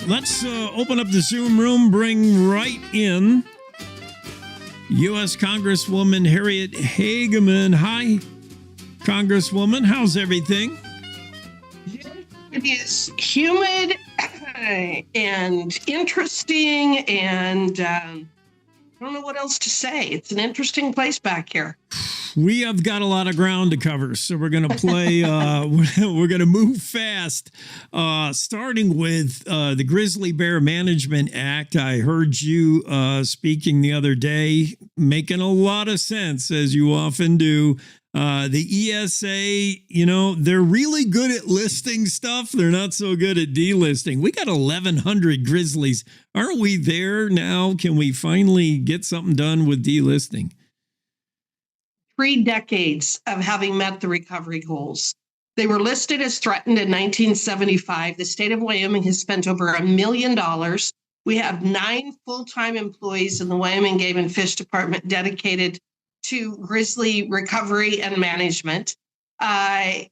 let's open up the Zoom room, bring right in U.S. Congresswoman Harriet Hageman. Hi, Congresswoman. How's everything? It is humid and interesting, and I don't know what else to say. It's an interesting place back here. We have got a lot of ground to cover, so we're going to play, we're going to move fast, starting with the Grizzly Bear Management Act. I heard you speaking the other day, making a lot of sense, as you often do. The ESA, you know, they're really good at listing stuff. They're not so good at delisting. We got 1,100 grizzlies. Aren't we there now? Can we finally get something done with delisting? 3 decades of having met the recovery goals. They were listed as threatened in 1975. The state of Wyoming has spent over $1 million. We have 9 full-time employees in the Wyoming Game and Fish Department dedicated to grizzly recovery and management. The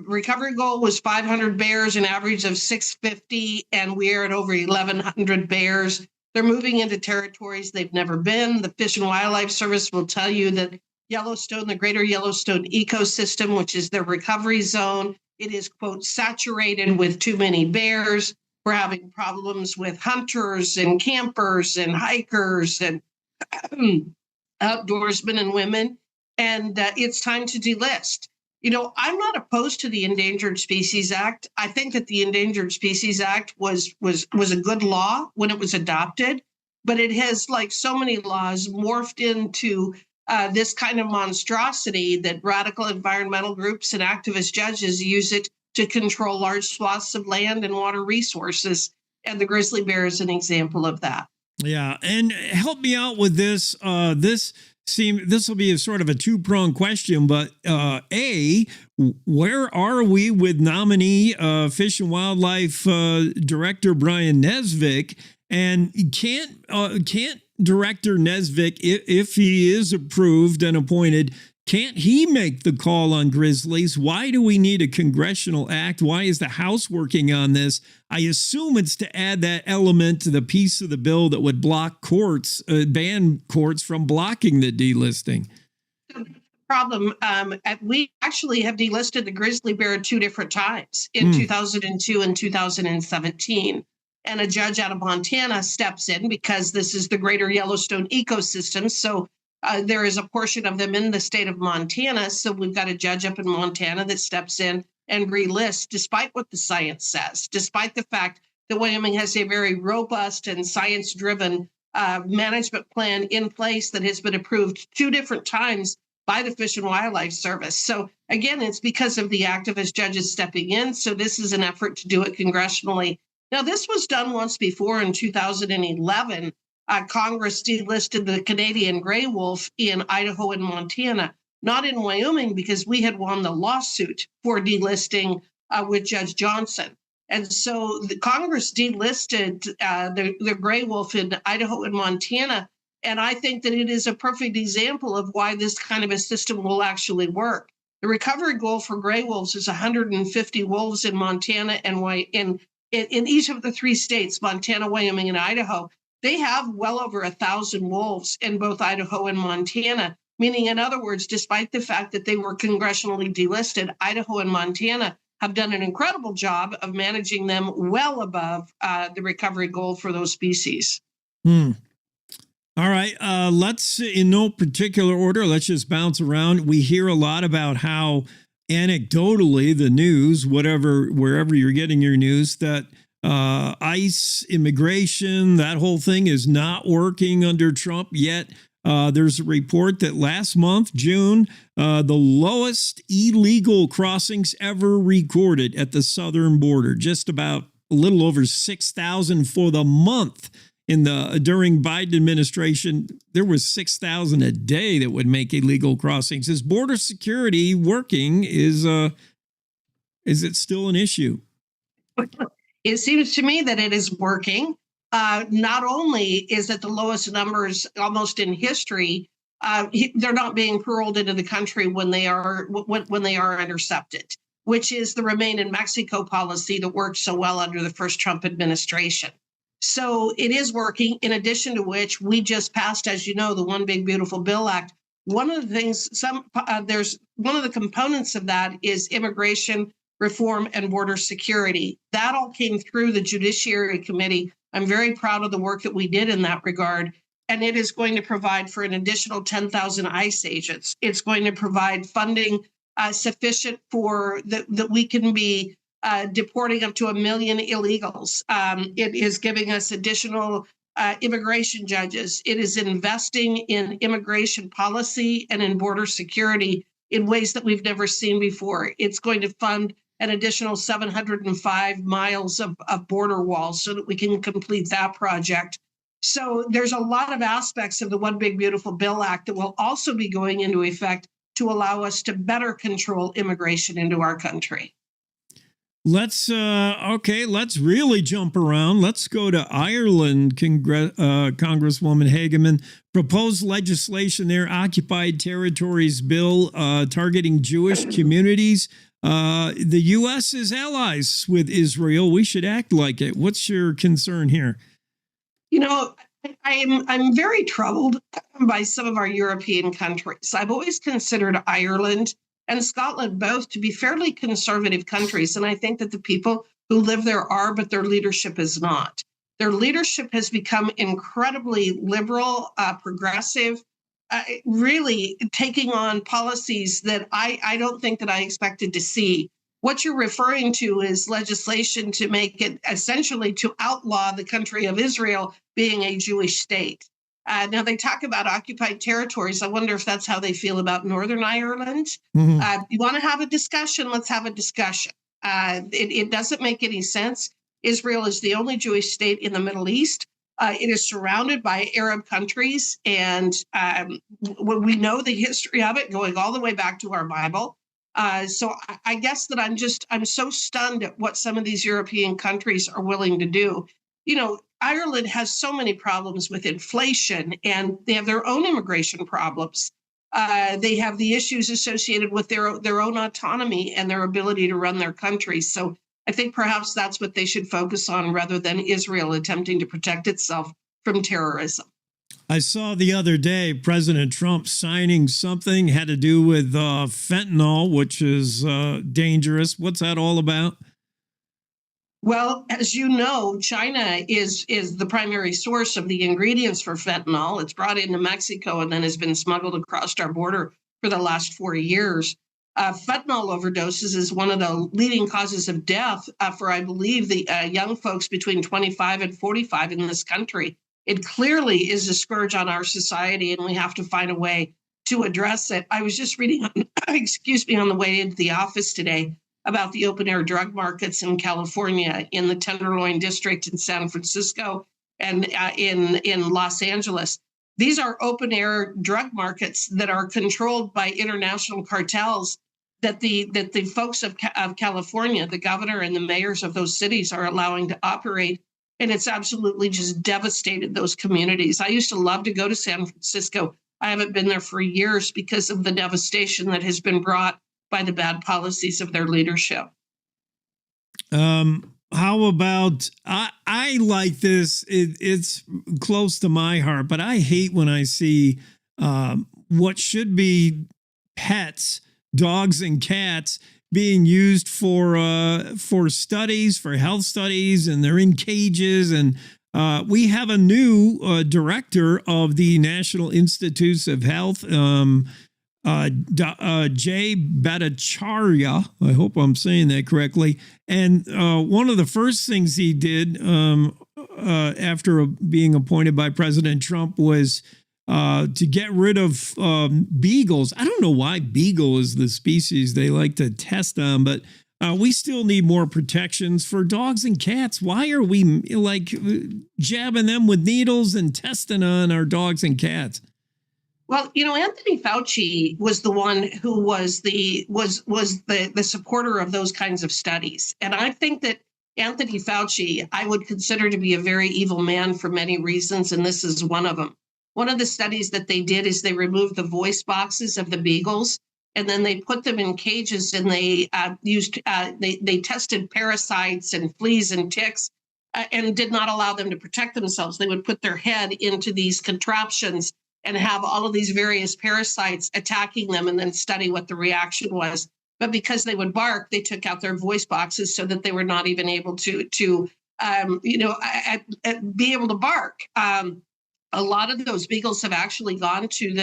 recovery goal was 500 bears, an average of 650, and we are at over 1,100 bears. They're moving into territories they've never been. The Fish and Wildlife Service will tell you that Yellowstone, the greater Yellowstone ecosystem, which is their recovery zone, it is, quote, saturated with too many bears. We're having problems with hunters and campers and hikers and outdoorsmen and women, and it's time to delist. You know, I'm not opposed to the Endangered Species Act. I think that the Endangered Species Act was a good law when it was adopted, but it has, like so many laws, morphed into this kind of monstrosity that radical environmental groups and activist judges use it to control large swaths of land and water resources. And the grizzly bear is an example of that. Yeah, and help me out with this. This will be a sort of a 2-pronged question, but A, where are we with nominee Fish and Wildlife Director Brian Nesvik? And can't Director Nesvik, if he is approved and appointed, can't he make the call on grizzlies? Why do we need a congressional act? Why is the House working on this? I assume it's to add that element to the piece of the bill that would block courts, ban courts from blocking the delisting. Problem. We actually have delisted the grizzly bear 2 different times, in 2002 and 2017. And a judge out of Montana steps in because this is the greater Yellowstone ecosystem. So there is a portion of them in the state of Montana. So we've got a judge up in Montana that steps in and relists, despite what the science says, despite the fact that Wyoming has a very robust and science-driven management plan in place that has been approved 2 different times by the Fish and Wildlife Service. So again, it's because of the activist judges stepping in. So this is an effort to do it congressionally. Now, this was done once before in 2011. Congress delisted the Canadian gray wolf in Idaho and Montana, not in Wyoming, because we had won the lawsuit for delisting with Judge Johnson. And so the Congress delisted the gray wolf in Idaho and Montana. And I think that it is a perfect example of why this kind of a system will actually work. The recovery goal for gray wolves is 150 wolves in Montana and in each of the 3 states, Montana, Wyoming, and Idaho. They have well over 1,000 wolves in both Idaho and Montana, meaning, in other words, despite the fact that they were congressionally delisted, Idaho and Montana have done an incredible job of managing them well above the recovery goal for those species. All right. Let's, in no particular order, let's just bounce around. We hear a lot about how anecdotally the news, wherever you're getting your news, that ICE, immigration, that whole thing is not working under Trump yet. There's a report that last month, June, the lowest illegal crossings ever recorded at the southern border, just about a little over 6,000 for the month. During Biden administration, there was 6,000 a day that would make illegal crossings. Is border security working? Is it still an issue? It seems to me that it is working. Not only is it the lowest numbers almost in history, they're not being paroled into the country when they are intercepted. which is the Remain in Mexico policy that worked so well under the first Trump administration. So it is working, in addition to which we just passed, as you know, the One Big Beautiful Bill Act. One of the things, there's one of the components of that is immigration reform and border security. That all came through the Judiciary Committee. I'm very proud of the work that we did in that regard. And it is going to provide for an additional 10,000 ICE agents. It's going to provide funding sufficient for that we can be deporting up to 1 million illegals. It is giving us additional immigration judges. It is investing in immigration policy and in border security in ways that we've never seen before. It's going to fund an additional 705 miles of border walls so that we can complete that project. So there's a lot of aspects of the One Big Beautiful Bill Act that will also be going into effect to allow us to better control immigration into our country. Let's really jump around. Let's go to Ireland. Congresswoman Hageman proposed legislation there, Occupied Territories Bill, targeting Jewish communities. The U.S. is allies with Israel. We should act like it. What's your concern here? You know, I'm very troubled by some of our European countries. I've always considered Ireland and Scotland both to be fairly conservative countries. And I think that the people who live there are, but their leadership is not. Their leadership has become incredibly liberal, progressive, really taking on policies that I don't think that I expected to see. What you're referring to is legislation to make it essentially to outlaw the country of Israel being a Jewish state. Now, they talk about occupied territories. I wonder if that's how they feel about Northern Ireland. Mm-hmm. You want to have a discussion? Let's have a discussion. It doesn't make any sense. Israel is the only Jewish state in the Middle East. It is surrounded by Arab countries, and we know the history of it going all the way back to our Bible. So I guess that I'm so stunned at what some of these European countries are willing to do. You know, Ireland has so many problems with inflation, and they have their own immigration problems. They have the issues associated with their own autonomy and their ability to run their country. So I think perhaps that's what they should focus on rather than Israel attempting to protect itself from terrorism. I saw the other day President Trump signing something had to do with fentanyl, which is dangerous. What's that all about? Well, as you know, China is the primary source of the ingredients for fentanyl. It's brought into Mexico and then has been smuggled across our border for the last 4 years. Fentanyl overdoses is one of the leading causes of death for, I believe, the young folks between 25 and 45 in this country. It clearly is a scourge on our society, and we have to find a way to address it. I was just reading, on the way into the office today about the open-air drug markets in California, in the Tenderloin District in San Francisco, and in Los Angeles. These are open-air drug markets that are controlled by international cartels that the folks of California, the governor and the mayors of those cities, are allowing to operate. And it's absolutely just devastated those communities. I used to love to go to San Francisco. I haven't been there for years because of the devastation that has been brought by the bad policies of their leadership. How about, I like this, it's close to my heart, but I hate when I see what should be pets, dogs and cats, being used for studies, for health studies, and they're in cages. And we have a new director of the National Institutes of Health, Jay Bhattacharya. I hope I'm saying that correctly. And one of the first things he did after being appointed by President Trump was to get rid of beagles. I don't know why beagle is the species they like to test on, but we still need more protections for dogs and cats. Why are we like jabbing them with needles and testing on our dogs and cats? Well, you know, Anthony Fauci was the one who was the supporter of those kinds of studies. And I think that Anthony Fauci, I would consider to be a very evil man for many reasons, and this is one of them. One of the studies that they did is they removed the voice boxes of the beagles, and then they put them in cages, and they they tested parasites and fleas and ticks, and did not allow them to protect themselves. They would put their head into these contraptions and have all of these various parasites attacking them, and then study what the reaction was. But because they would bark, they took out their voice boxes so that they were not even able to be able to bark. A lot of those beagles have actually gone to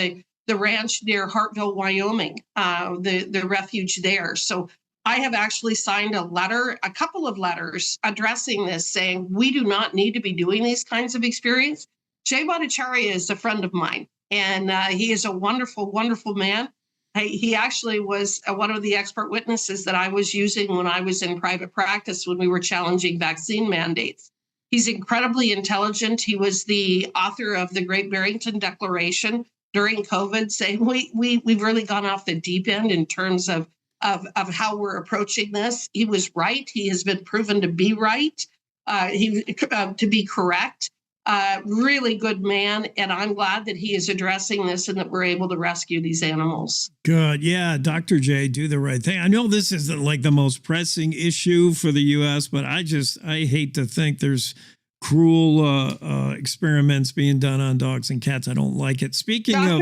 the ranch near Hartville, Wyoming, the refuge there. So I have actually signed a couple of letters addressing this, saying we do not need to be doing these kinds of experience. Jay Bhattacharya is a friend of mine, and he is a wonderful, wonderful man. He actually was one of the expert witnesses that I was using when I was in private practice when we were challenging vaccine mandates. He's incredibly intelligent. He was the author of the Great Barrington Declaration during COVID, saying we've really gone off the deep end in terms of how we're approaching this. He was right. He has been proven to be right, to be correct. Really good man, and I'm glad that he is addressing this and that we're able to rescue these animals. Good. Yeah, Dr. J, do the right thing. I know this isn't like the most pressing issue for the U.S., but I hate to think there's cruel experiments being done on dogs and cats. I don't like it. Speaking of...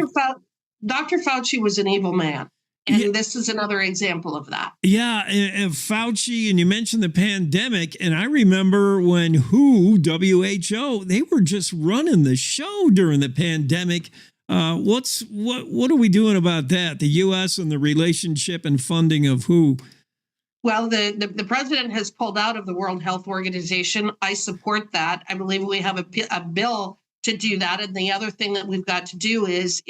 Dr. Fauci was an evil man. And this is another example of that. Yeah, and Fauci, and you mentioned the pandemic, and I remember when WHO, they were just running the show during the pandemic. What are we doing about that? The U.S. and the relationship and funding of WHO? Well, the president has pulled out of the World Health Organization. I support that. I believe we have a bill to do that. And the other thing that we've got to do is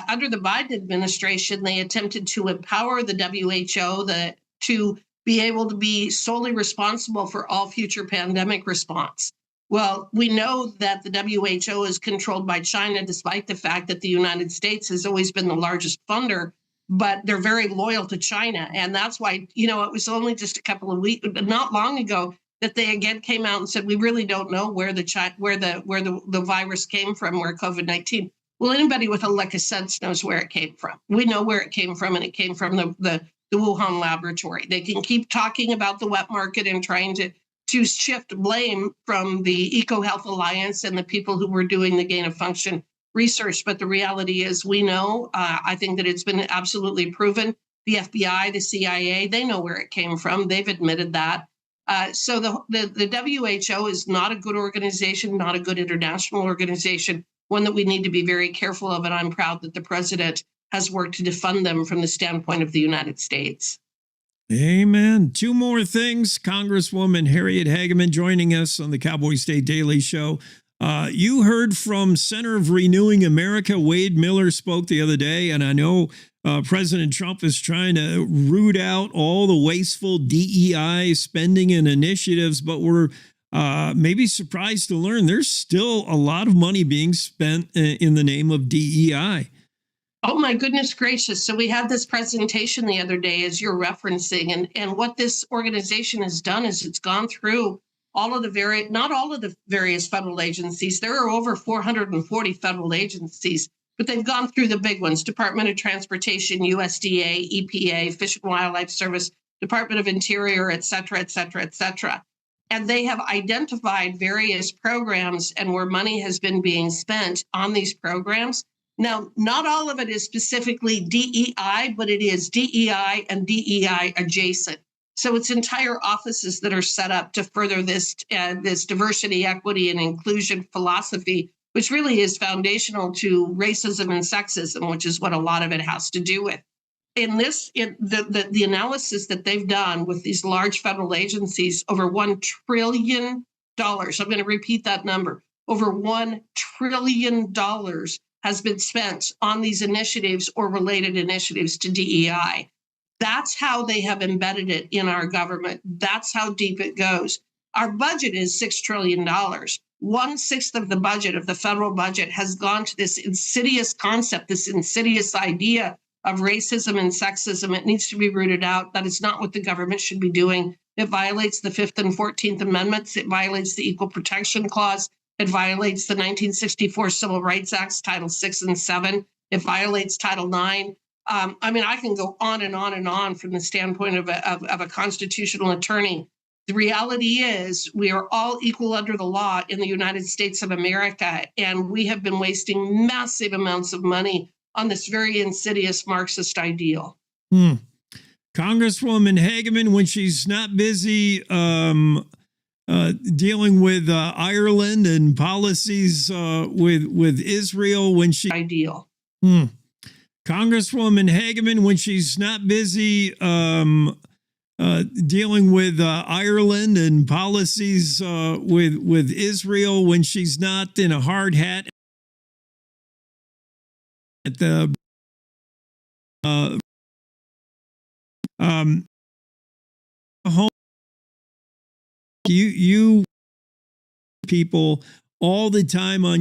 under the Biden administration, they attempted to empower the WHO to be able to be solely responsible for all future pandemic response. Well, we know that the WHO is controlled by China, despite the fact that the United States has always been the largest funder, but they're very loyal to China. And that's why, it was only just a couple of weeks, not long ago, that they again came out and said, we really don't know where the virus came from, where COVID-19. Well, anybody with a lick of sense knows where it came from. We know where it came from, and it came from the Wuhan laboratory. They can keep talking about the wet market and trying to shift blame from the EcoHealth Alliance and the people who were doing the gain of function research. But the reality is, we know, I think that it's been absolutely proven. The FBI, the CIA, they know where it came from. They've admitted that. So the WHO is not a good organization, not a good international organization, one that we need to be very careful of. And I'm proud that the president has worked to defund them from the standpoint of the United States. Amen. Two more things. Congresswoman Harriet Hageman joining us on the Cowboy State Daily Show. You heard from Center of Renewing America. Wade Miller spoke the other day, and I know President Trump is trying to root out all the wasteful DEI spending and initiatives, but we're maybe surprised to learn there's still a lot of money being spent in the name of DEI. Oh, my goodness gracious. So we had this presentation the other day, as you're referencing, and what this organization has done is it's gone through all of the not all of the various federal agencies. There are over 440 federal agencies, but they've gone through the big ones: Department of Transportation, USDA, EPA, Fish and Wildlife Service, Department of Interior, et cetera, et cetera, et cetera. And they have identified various programs and where money has been being spent on these programs. Now, not all of it is specifically DEI, but it is DEI and DEI adjacent. So it's entire offices that are set up to further this diversity, equity, and inclusion philosophy, which really is foundational to racism and sexism, which is what a lot of it has to do with. The analysis that they've done with these large federal agencies, over $1 trillion. I'm going to repeat that number. Over $1 trillion has been spent on these initiatives or related initiatives to DEI. That's how they have embedded it in our government. That's how deep it goes. Our budget is $6 trillion. 1/6 of the budget, of the federal budget, has gone to this insidious concept, this insidious idea of racism and sexism. It needs to be rooted out. That is not what the government should be doing. It violates the 5th and 14th Amendments. It violates the Equal Protection Clause. It violates the 1964 Civil Rights Acts, Title 6 and 7. It violates Title 9. I mean, I can go on and on and on from the standpoint of a constitutional attorney. The reality is we are all equal under the law in the United States of America, and we have been wasting massive amounts of money on this very insidious Marxist ideal. Congresswoman Hageman, when she's not busy dealing with Ireland and policies with Israel, when she ideal. Congresswoman Hageman, when she's not busy dealing with Ireland and policies with Israel, when she's not in a hard hat at the home, you people all the time on.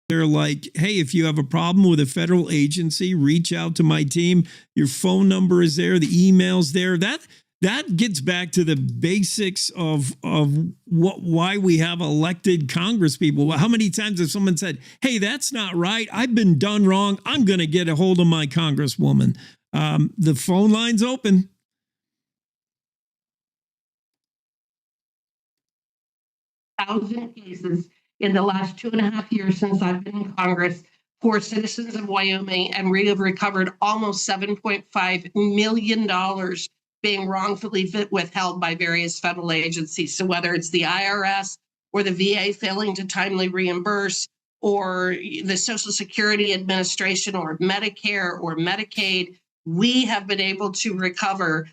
They're like, hey, if you have a problem with a federal agency, reach out to my team. Your phone number is there, the email's there. That gets back to the basics of why we have elected Congress people. How many times have someone said, hey, that's not right, I've been done wrong, I'm going to get a hold of my congresswoman? The phone line's open. Thousand cases in the last 2.5 years since I've been in Congress for citizens of Wyoming, and we have recovered almost $7.5 million being wrongfully withheld by various federal agencies. So whether it's the IRS or the VA failing to timely reimburse, or the Social Security Administration, or Medicare or Medicaid, we have been able to recover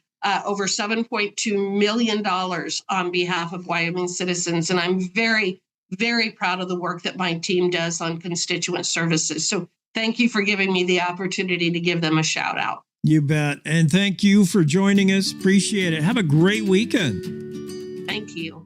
over $7.2 million on behalf of Wyoming citizens. And I'm very, very proud of the work that my team does on constituent services. So thank you for giving me the opportunity to give them a shout out. You bet. And thank you for joining us. Appreciate it. Have a great weekend. Thank you.